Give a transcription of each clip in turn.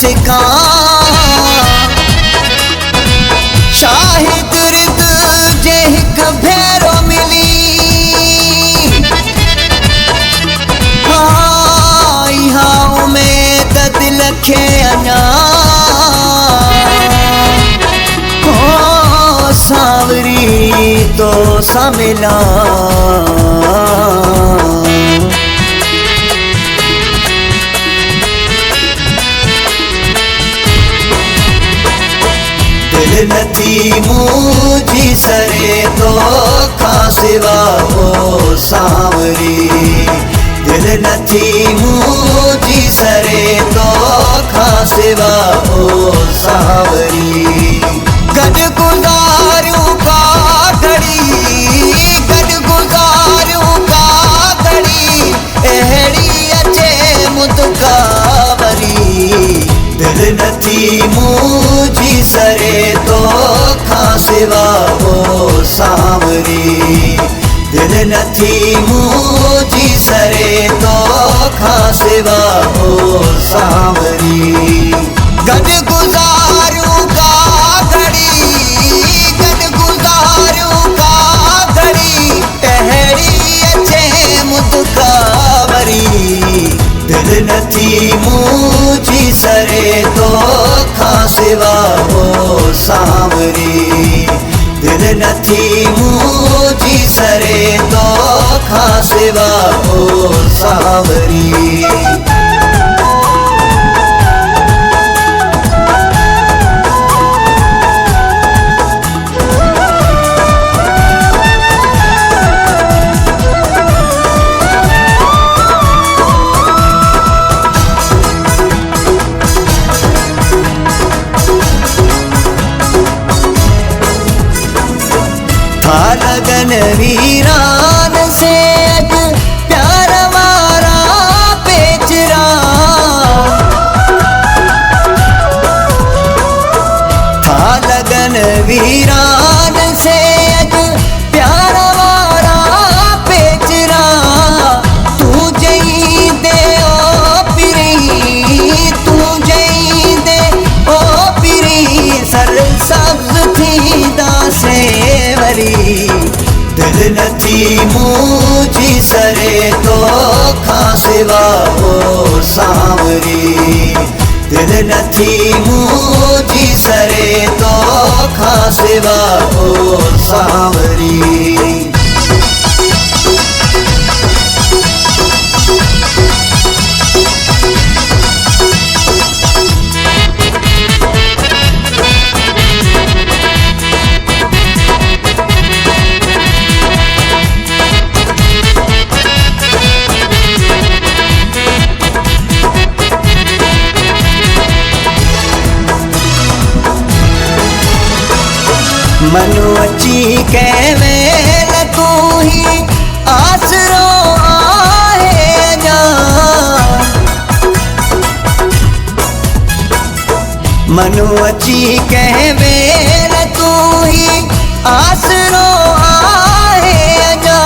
सिका शाही दुर्द जे हिक भेरो मिली हाँ यहाँ उमेद दिल खे अञा हो सावरी तो सा मिला दिल नथी मुझी सरे तो खां सिवा हो सावरी दिल नथी मुझी सरे तो खां सिवा हो सावरी गड गुज़ारूं का घड़ी गड गुज़ारूं का घड़ी अहिड़ी अचे मुदकावरी दिल नथी मुझी सरे तो खां सिवा हो सावरी दिल नथी मुझी सरे तो खां सिवा हो सावरी गड गुज़ारूं का घड़ी गड गुज़ारूं का घड़ी अहिड़ी अचे मुदकावरी दिल नथी मुझी सरे तो खां सिवा हो सावरी दिल नथी मुझी सरे तो खां सिवा हो सावरी लगन वीरान से अज प्यार वारा पेचरा था लगन वीरान से अज प्यार वारा पेचरा तू जई दे ओ पिरी तू जई दे ओ पिरी सर सब्ज थी दासे दिल नथी मुझी सरे तो खां सिवा हो सावरी दिल नथी मुझी सरे तो खां सिवा हो सावरी मनु अची के वेल तू ही आसरो आहे जा मनु अची के वेल तू ही आसरो आहे जा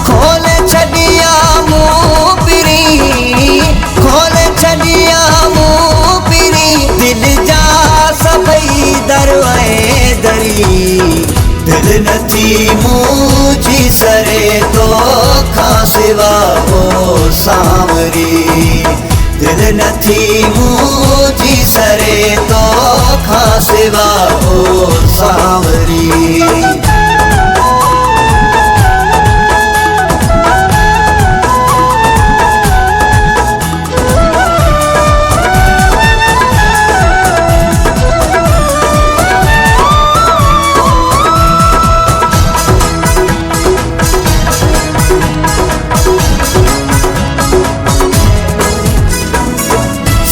खोल छडिया मुंह पिरी खोल छडिया मुंह पिरी दिल जा सभई दरवाए दिल नथी मुझी सरे तो खां सिवा हो सावरी दिल नथी मुझी सरे तो खां सिवा हो सावरी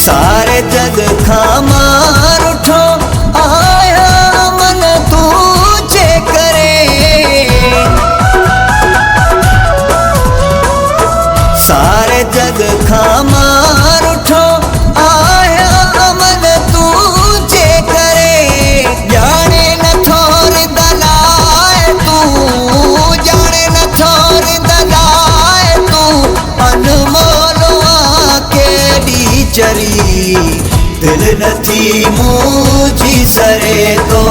सारे जग खां मार उठो आया मन तुझे करे सारे जग खां मार उठो आया मन तुझे करे जाने न थोर दलाए तू जाने न थोर दलाए तू अनमोल चरी दिल नथी मुझी सरे तो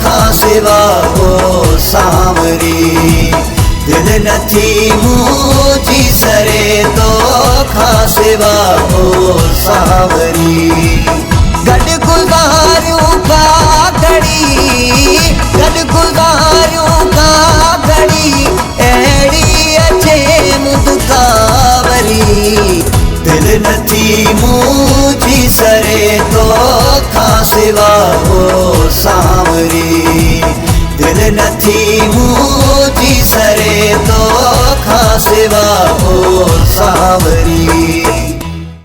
खां सिवा ओ सांवरी दिल नथी मुझी सरे तो खां सिवा ओ सांवरी गॾु गुज़ारियूं का घड़ी गॾु गुज़ारियूं का घड़ी अहिड़ी अचे मुदकावरी दिल नथी मुझी सरे तो खां सिवा ओ सांवरी दिल नथी मुझी सरे तो खां सिवा ओ सांवरी।